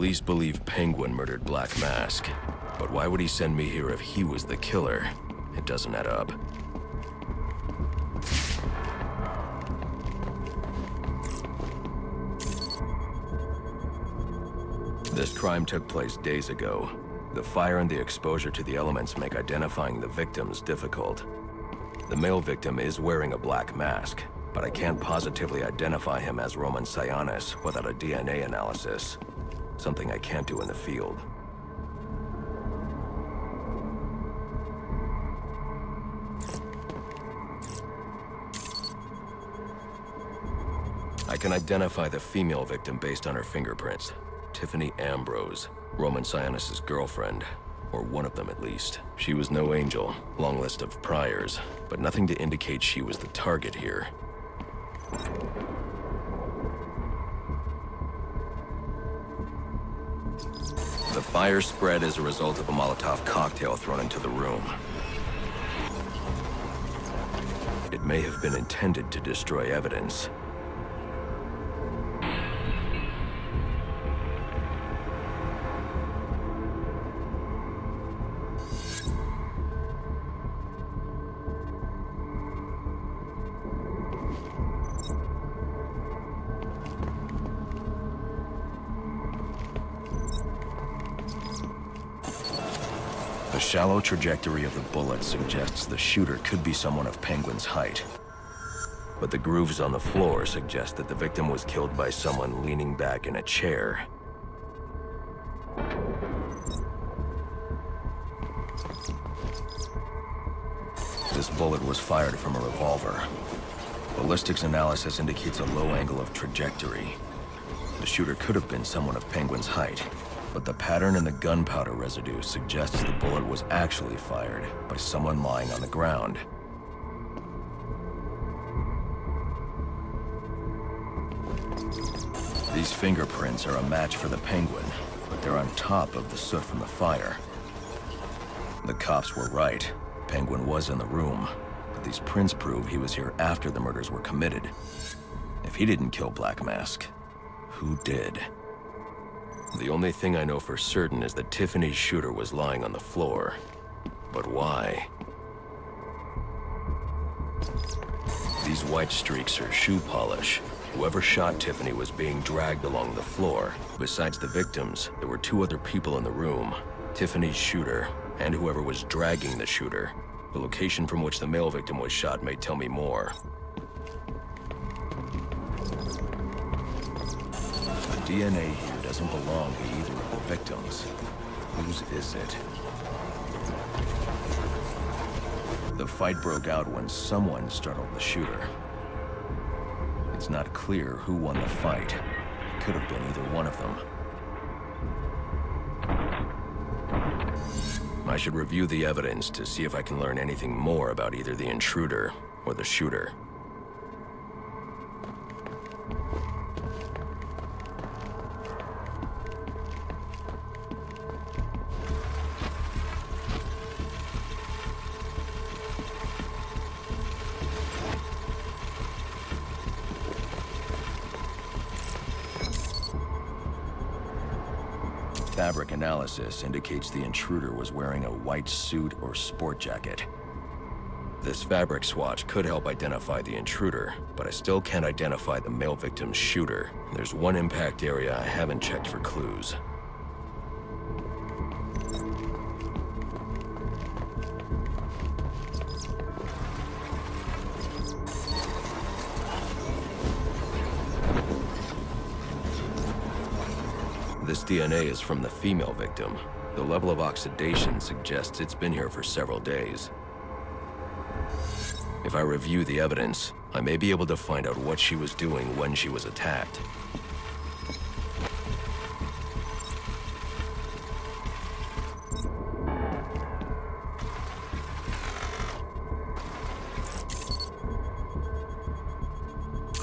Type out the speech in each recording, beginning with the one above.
Police believe Penguin murdered Black Mask, but why would he send me here if he was the killer? It doesn't add up. This crime took place days ago. The fire and the exposure to the elements make identifying the victims difficult. The male victim is wearing a black mask, but I can't positively identify him as Roman Sionis without a DNA analysis. Something I can't do in the field. I can identify the female victim based on her fingerprints. Tiffany Ambrose, Roman Sionis' girlfriend, or one of them at least. She was no angel, long list of priors, but nothing to indicate she was the target here. The fire spread as a result of a Molotov cocktail thrown into the room. It may have been intended to destroy evidence. The shallow trajectory of the bullet suggests the shooter could be someone of Penguin's height. But the grooves on the floor suggest that the victim was killed by someone leaning back in a chair. This bullet was fired from a revolver. Ballistics analysis indicates a low angle of trajectory. The shooter could have been someone of Penguin's height. But the pattern in the gunpowder residue suggests the bullet was actually fired by someone lying on the ground. These fingerprints are a match for the Penguin, but they're on top of the soot from the fire. The cops were right. Penguin was in the room, but these prints prove he was here after the murders were committed. If he didn't kill Black Mask, who did? The only thing I know for certain is that Tiffany's shooter was lying on the floor. But why? These white streaks are shoe polish. Whoever shot Tiffany was being dragged along the floor. Besides the victims, there were two other people in the room. Tiffany's shooter, and whoever was dragging the shooter. The location from which the male victim was shot may tell me more. The DNA here doesn't belong to either of the victims. Whose is it? The fight broke out when someone startled the shooter. It's not clear who won the fight. It could have been either one of them. I should review the evidence to see if I can learn anything more about either the intruder or the shooter. Fabric analysis indicates the intruder was wearing a white suit or sport jacket. This fabric swatch could help identify the intruder, but I still can't identify the male victim's shooter. There's one impact area I haven't checked for clues. This DNA is from the female victim. The level of oxidation suggests it's been here for several days. If I review the evidence, I may be able to find out what she was doing when she was attacked.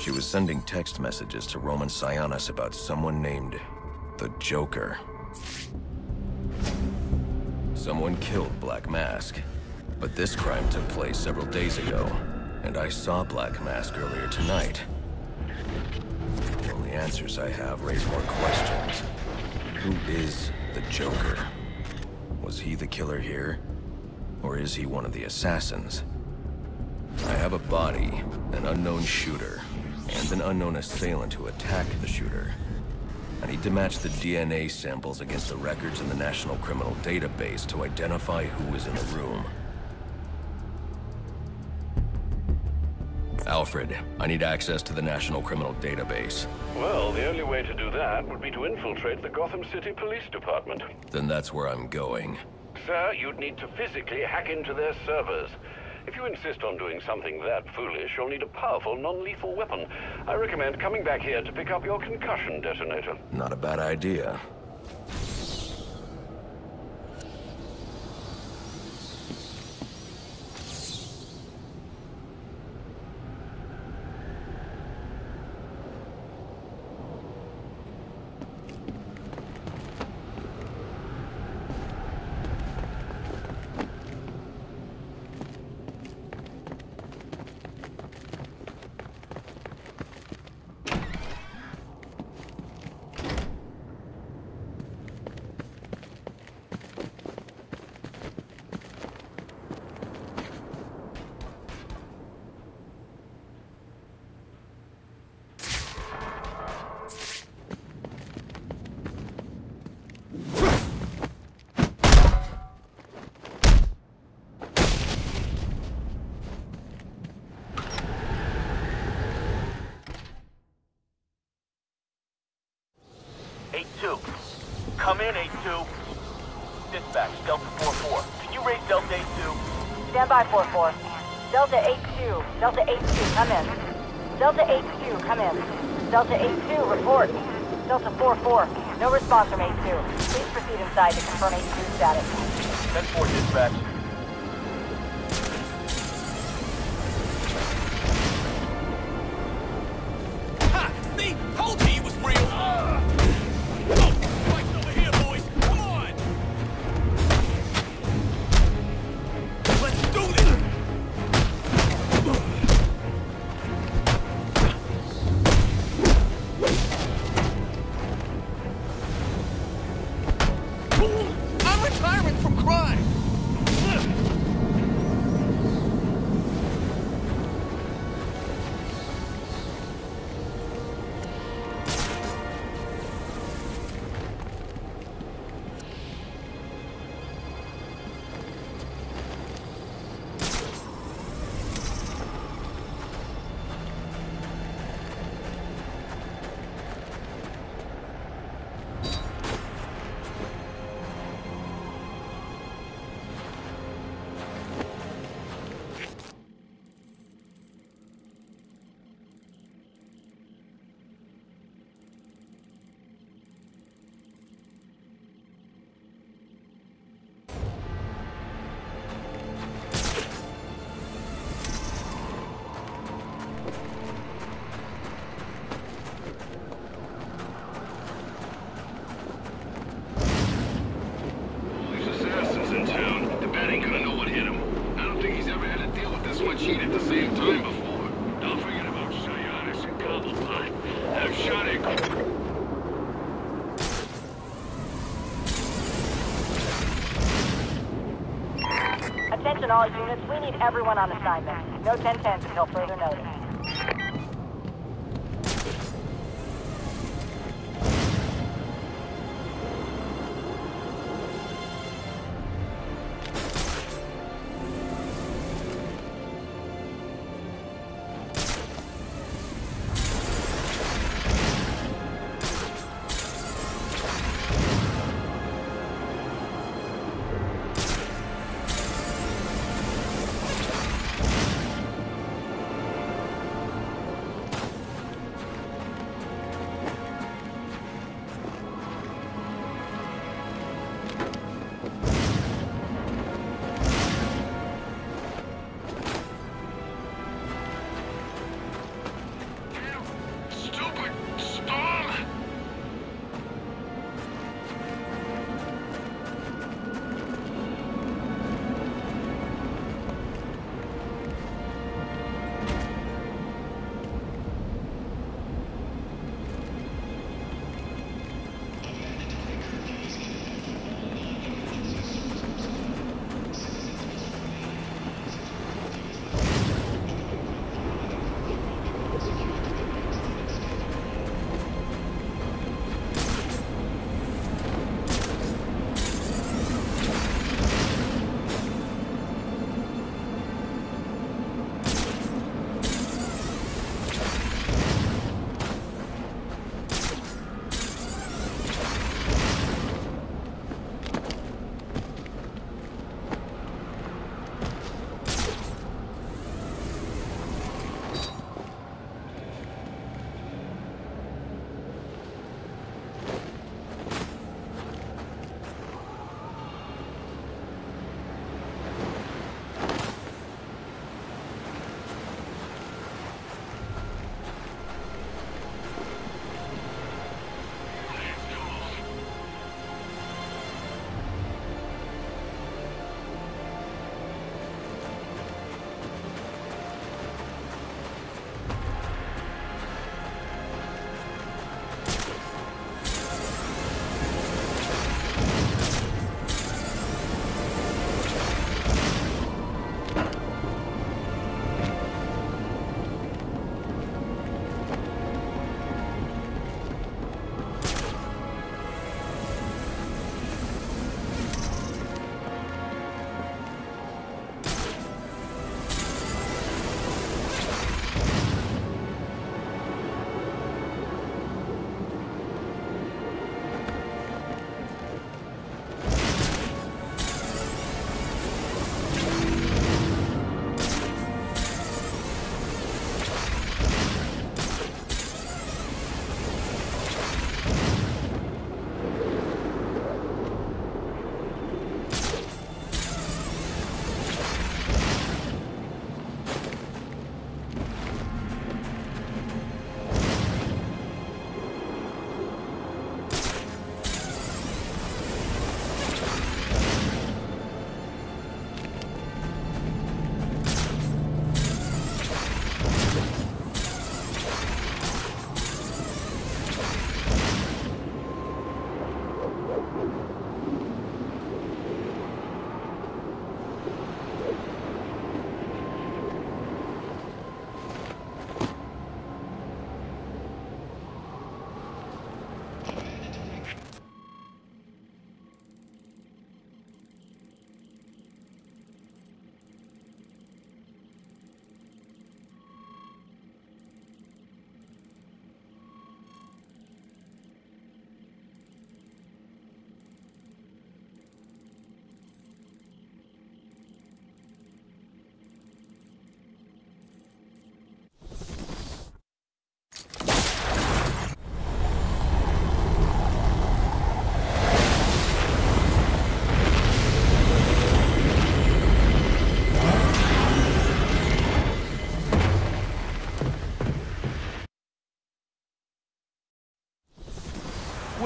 She was sending text messages to Roman Sionis about someone named the Joker. Someone killed Black Mask, but this crime took place several days ago, and I saw Black Mask earlier tonight. The only answers I have raise more questions. Who is the Joker? Was he the killer here? Or is he one of the assassins? I have a body, an unknown shooter, and an unknown assailant who attacked the shooter. I need to match the DNA samples against the records in the National Criminal Database to identify who was in the room. Alfred, I need access to the National Criminal Database. Well, the only way to do that would be to infiltrate the Gotham City Police Department. Then that's where I'm going. Sir, you'd need to physically hack into their servers. If you insist on doing something that foolish, you'll need a powerful, non-lethal weapon. I recommend coming back here to pick up your concussion detonator. Not a bad idea. Come in, 8-2. Dispatch, Delta 4-4. Can you raise Delta 8-2? Stand by, 4-4. Delta 8-2. Delta 8-2, come in. Delta 8-2, come in. Delta 8-2, report. Delta 4-4, no response from 8-2. Please proceed inside to confirm 8-2 status. 10-4, dispatch. Ha! See? Told you he was real! Attention all units, we need everyone on assignment. No 10-10s until further notice.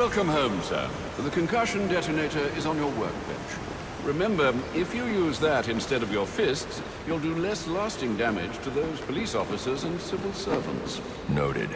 Welcome home, sir. The concussion detonator is on your workbench. Remember, if you use that instead of your fists, you'll do less lasting damage to those police officers and civil servants. Noted.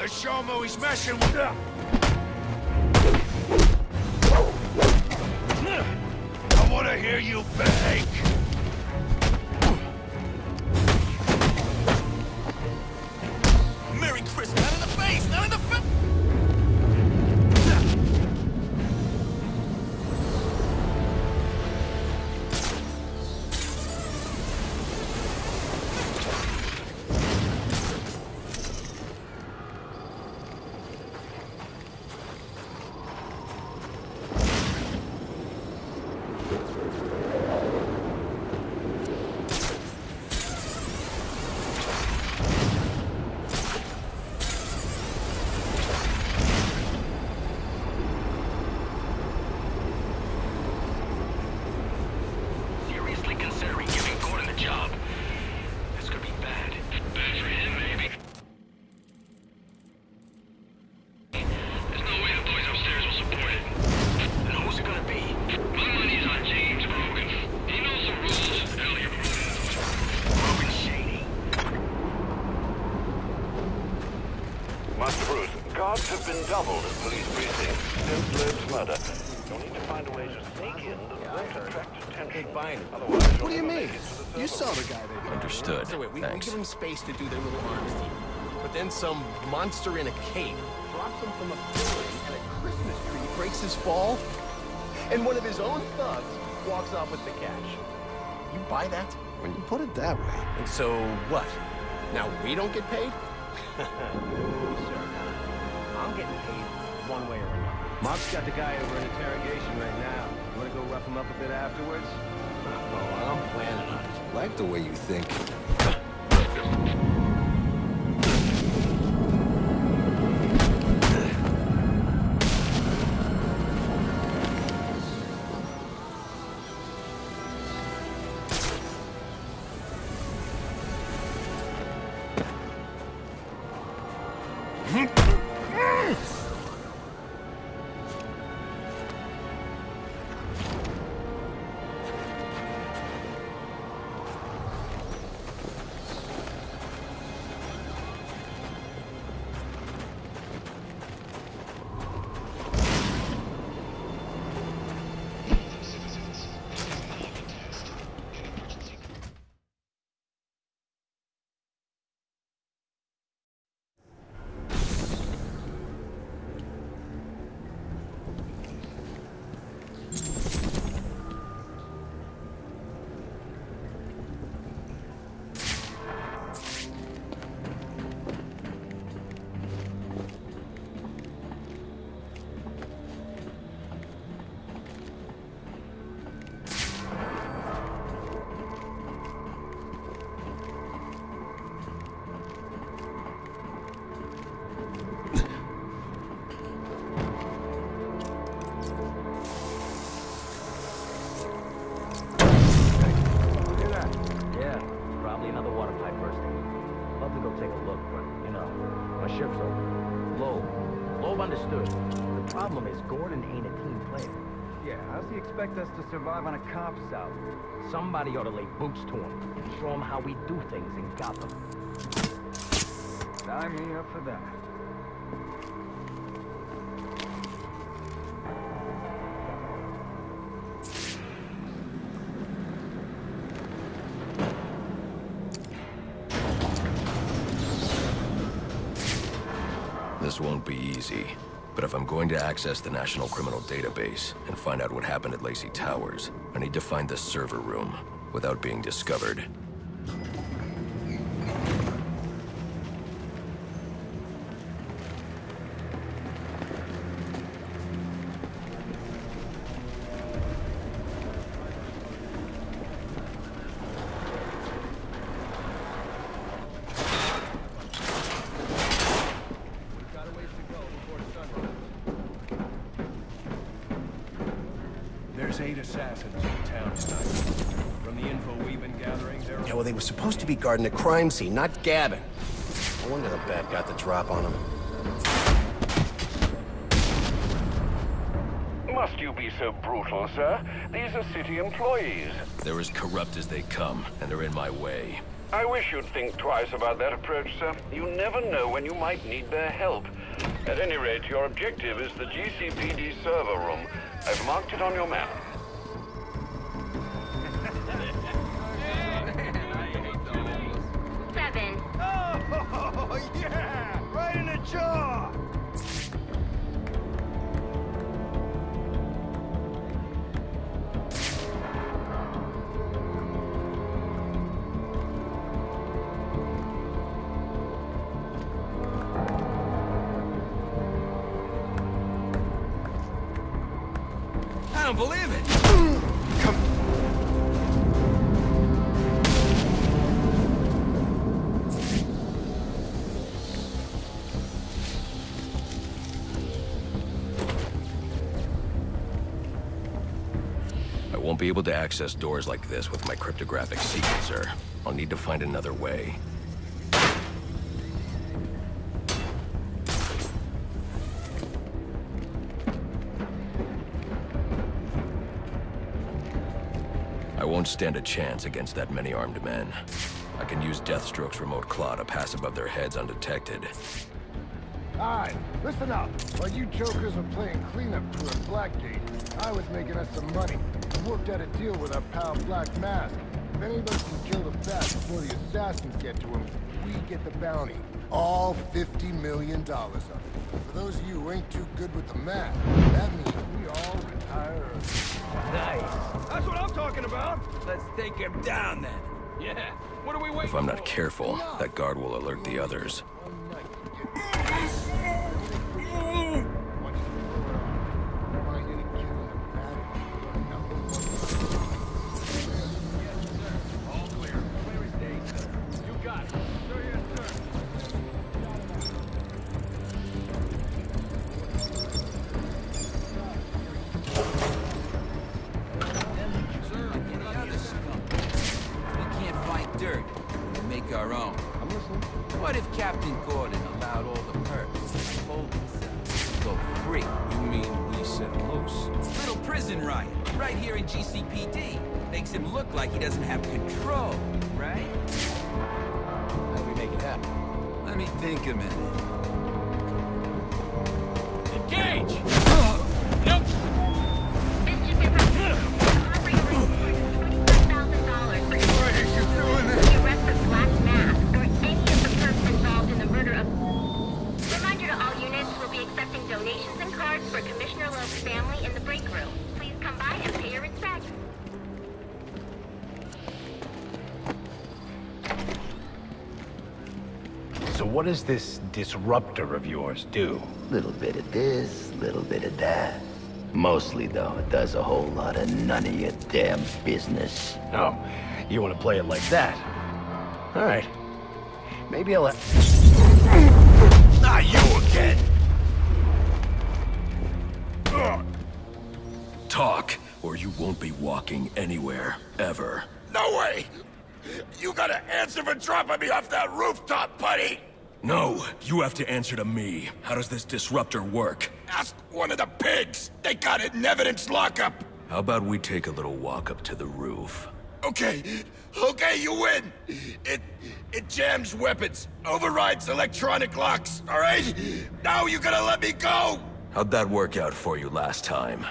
Show him who he's messing with. I want to hear you beg. Merry Christmas! Not in the face! Not in the face! Guards have been doubled at police precincts since Loeb's murder. You'll need to find a way to sneak in that won't attract attention. Otherwise, what do you mean? You saw the guy they... Understood. So wait, we Thanks. give them space to do their little arms deal. But then some monster in a cape drops him from a building and a Christmas tree breaks his fall. And one of his own thugs walks off with the cash. You buy that? When you put it that way. And so what? Now we don't get paid? No, sir. I'm getting paid one way or another. Mark's got the guy over in interrogation right now. You wanna go rough him up a bit afterwards? Oh, I'm planning on it. Like the way you think. shift's over. Loeb understood. The problem is Gordon ain't a team player. Yeah, how's he expect us to survive on a cop's out? Somebody ought to lay boots to him and show him how we do things in Gotham. Sign me up for that. This won't be easy, but if I'm going to access the National Criminal Database and find out what happened at Lacey Towers, I need to find the server room without being discovered. There's 8 assassins in town tonight. From the info we've been gathering, there are... Yeah, well, they were supposed to be guarding the crime scene, not gabbing. No wonder the bat got the drop on them. Must you be so brutal, sir? These are city employees. They're as corrupt as they come, and they're in my way. I wish you'd think twice about that approach, sir. You never know when you might need their help. At any rate, your objective is the GCPD server room. I've marked it on your map. Seven. Oh, yeah! Right in the jaw! I don't believe it. I won't be able to access doors like this with my cryptographic sequencer. I'll need to find another way. I won't stand a chance against that many armed men. I can use Deathstroke's remote claw to pass above their heads undetected. Alright, listen up. While you jokers were playing cleanup crew at Blackgate, I was making us some money. I worked out a deal with our pal Black Mask. If any of us can kill the bat before the assassins get to him, we get the bounty. All $50 million of it. For those of you who ain't too good with the math, that means we all retire early. Nice. That's what I'm talking about! Let's take him down then. Yeah, what are we waiting If I'm not careful, that guard will alert the others. Our own. I'm listening. What if Captain Gordon allowed all the perks, hold himself, go free? You mean we set him loose? Little prison riot, right here in GCPD. Makes him look like he doesn't have control, right? How do we make it happen? Let me think a minute. Engage! Nope! Donations and cards for Commissioner Love's family in the break room. Please come by and pay your respects. So what does this disruptor of yours do? Little bit of this, little bit of that. Mostly, though, it does a whole lot of none of your damn business. Oh, you want to play it like that? All right. Maybe I'll... Not you again! Talk, or you won't be walking anywhere, ever. No way! You gotta answer for dropping me off that rooftop, buddy! No, you have to answer to me. How does this disruptor work? Ask one of the pigs! They got it in evidence lockup! How about we take a little walk up to the roof? Okay, you win! It jams weapons, overrides electronic locks, alright? Now you gotta let me go! How'd that work out for you last time?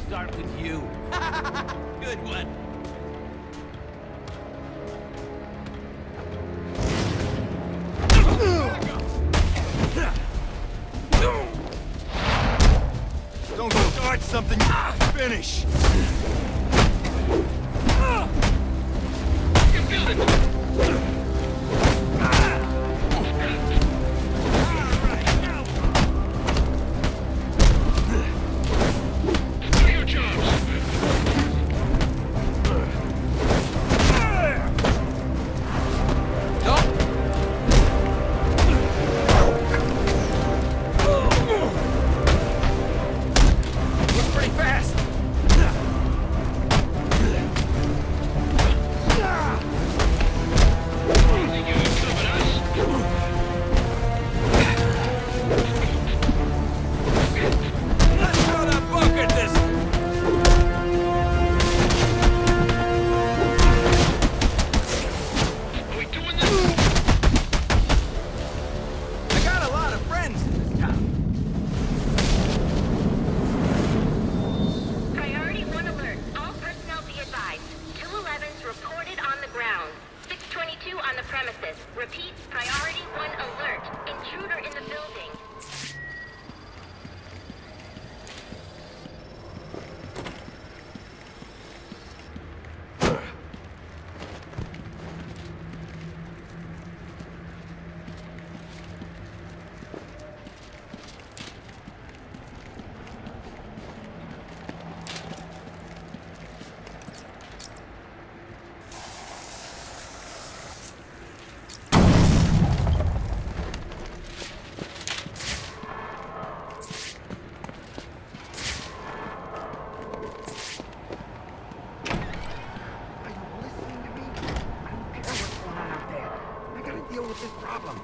Start with you. Good one. Don't start something, finish! You feel it! Repeat, priority 1 alert. Intruder in the building. With this problem.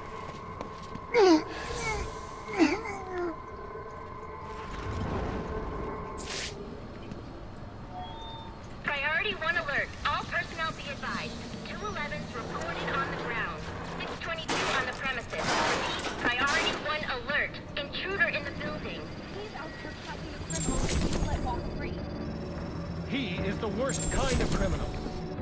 Priority 1 alert. All personnel be advised. 211's reported on the ground. 622 on the premises. Repeat, priority 1 alert. Intruder in the building. He's out here tracking a criminal that you let walk free. He is the worst kind of criminal.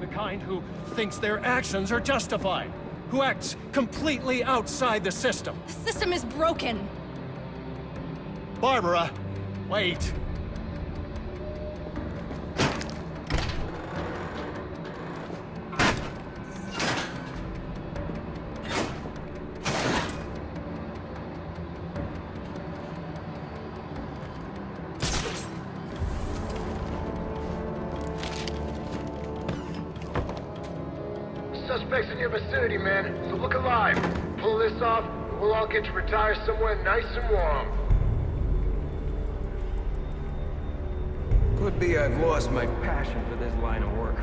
The kind who thinks their actions are justified. Who acts completely outside the system. The system is broken. Barbara, wait. Suspects in your vicinity, man, so look alive. Pull this off, and we'll all get to retire somewhere nice and warm. Could be I've lost my passion for this line of work.